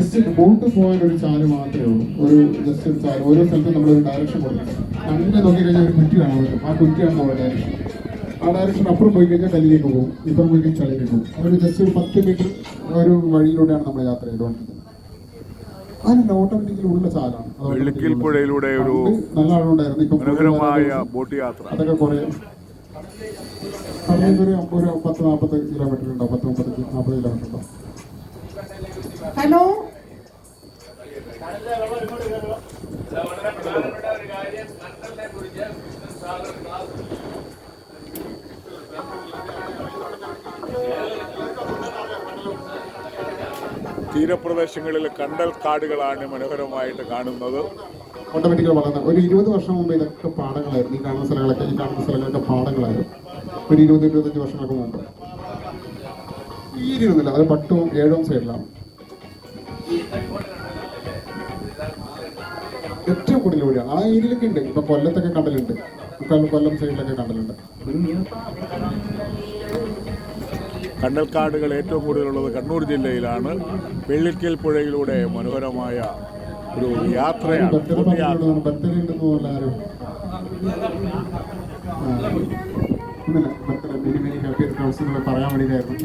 Just boat പോകാൻ ഒരു ചാല് മാത്രമേ ഉള്ളൂ. ഒരു ജസ്റ്റ് ഒരു ചാല്. ഓരോ സ്ഥലത്തും നമ്മളൊരു ഡയറക്ഷൻ കൊടുക്കണം. അങ്ങനെ നോക്കിക്കഴിഞ്ഞാൽ ഒരു കുറ്റി കാണാൻ പറ്റും. ആ കുറ്റിയാണ് നമ്മുടെ ഡയറക്ഷൻ. ആ ഡയറക്ഷൻ അപ്പുറം പോയി കഴിഞ്ഞാൽ കല്ലിലേക്ക് പോകും, ഇപ്പുറം പോയി കഴിഞ്ഞാൽ ചളിയിലേക്ക് പോകും. അതൊരു ജസ്റ്റ് ഒരു 10 മീറ്റർ ഒരു വഴിയിലൂടെയാണ് നമ്മൾ യാത്ര ചെയ്തുകൊണ്ടിരുന്നത്. അതിന് ഓട്ടോമാറ്റിക്കലി ഉള്ള ചാലാണ്. വെള്ളിക്കൽ പുഴയിലൂടെ ഒരു നല്ല ആളുണ്ടായിരുന്നു. ഇപ്പം മനോഹരമായ ബോട്ട് യാത്ര. അതൊക്കെ കുറേ ഒരു 10-40 കിലോമീറ്റർ ഉണ്ടോ, 30-40 കിലോമീറ്റർ ഉണ്ടോ. ഹലോ, തീരപ്രദേശങ്ങളിൽ കണ്ടൽ കാടുകളാണ് മനോഹരമായിട്ട് കാണുന്നത്. ഓട്ടോമാറ്റിക്കലി വളർന്ന ഒരു 20 വർഷം മുമ്പ് ഇതൊക്കെ പാടങ്ങളായിരുന്നു. ഈ കാണുന്ന സ്ഥലങ്ങളൊക്കെ പാടങ്ങളായിരുന്നു. ഒരു 20-25 വർഷങ്ങൾക്ക് മുമ്പ് ഈരുന്നില്ല. അത് 8-ഉം 7-ഉം സൈഡിലാണ് ഏറ്റവും കൂടുതൽ കൂടിയാണ്. ആ ഏരിയയിലൊക്കെ ഉണ്ട്. ഇപ്പൊ കൊല്ലത്തൊക്കെ കണ്ടലുണ്ട്, കൊല്ലം സൈഡിലൊക്കെ കണ്ടലുണ്ട്. കണ്ടൽക്കാടുകൾ ഏറ്റവും കൂടുതലുള്ളത് കണ്ണൂർ ജില്ലയിലാണ്. വെള്ളിക്കൽ പുഴയിലൂടെ മനോഹരമായ ഒരു യാത്രയാണ്. ബർത്ത്ഡേ ഉണ്ടെന്ന് പോലെ ആരും ബർത്ത്ഡേ മെനി ഹാപ്പി റിട്ടേൺസ് എന്ന് പറയാൻ വേണ്ടിയിട്ടായിരുന്നു.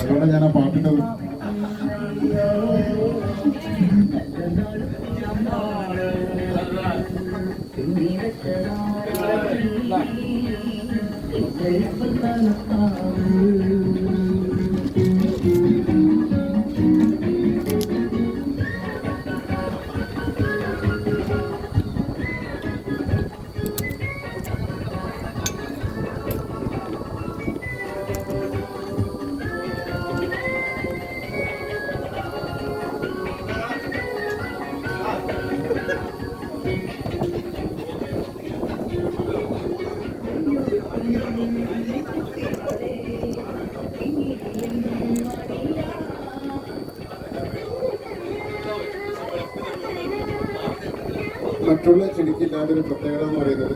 അതുകൊണ്ട് ഞാൻ ആ പാട്ടിൻ്റെ മറ്റുള്ള ചെടിക്ക് ഇല്ലാത്തൊരു പ്രത്യേകത എന്ന് പറയുന്നത്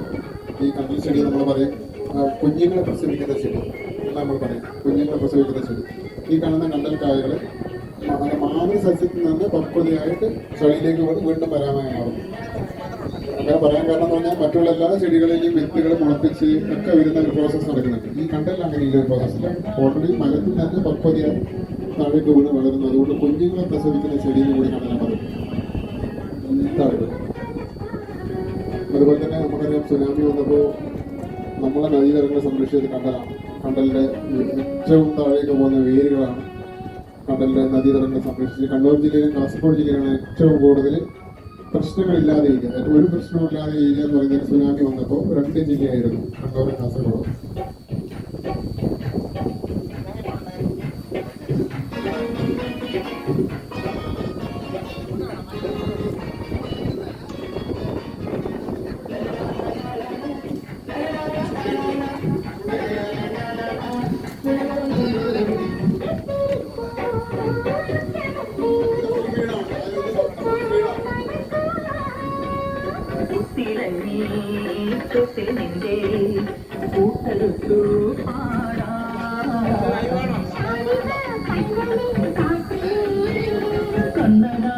ഈ കണ്ടൽ ചെടി നമ്മൾ പറയും കുഞ്ഞുങ്ങളെ പ്രസവിക്കുന്ന ചെടി എന്ന് നമ്മൾ പറയും. കുഞ്ഞുങ്ങളെ പ്രസവിക്കുന്ന ചെടി. ഈ കാണുന്ന കണ്ടൽ കായകൾ മാതൃ സസ്യത്തിൽ നിന്ന് പക്വതയായിട്ട് ചെടിയിലേക്ക് വീണ്ടും വരാമായി മാറും. അങ്ങനെ പറയാൻ കാരണം എന്ന് പറഞ്ഞാൽ മറ്റുള്ള എല്ലാ ചെടികളിലെയും വിത്തുകൾ മുളപ്പിച്ച് ഒക്കെ വരുന്ന ഒരു പ്രോസസ്സ് നടക്കുന്നുണ്ട്. ഈ കണ്ടൽ അങ്ങനെ ഈ ഒരു പ്രോസസ്സില്ല. ഓൾറെഡി മരത്തിൽ തന്നെ പക്വതയായി താഴേക്ക് വീണ് വളരുന്നു. അതുകൊണ്ട് കുഞ്ഞുങ്ങളെ പ്രസവിക്കുന്ന ചെടിയിൽ കൂടി കണ്ടലാൻ പറയും. അതുപോലെ തന്നെ നമുക്കറിയാം, സുനാമി വന്നപ്പോൾ നമ്മളെ നദീതടങ്ങളെ സംരക്ഷിച്ചത് കണ്ടലാണ്. കണ്ടലിൻ്റെ ഏറ്റവും താഴേക്ക് പോകുന്ന വേരുകളാണ് കണ്ടലിൻ്റെ നദീതടങ്ങളെ സംരക്ഷിച്ച്. കണ്ണൂർ ജില്ലയിലും കാസർഗോഡ് ജില്ലയിലാണ് ഏറ്റവും കൂടുതൽ പ്രശ്നങ്ങളില്ലാതെ ഏരിയ. ഒരു പ്രശ്നമില്ലാതെ ഏരിയ എന്ന് പറയുന്നത് സുനാമി വന്നപ്പോൾ 2 ജില്ലയായിരുന്നു, കണ്ണൂരും കാസർഗോഡും. കണ്ണടാ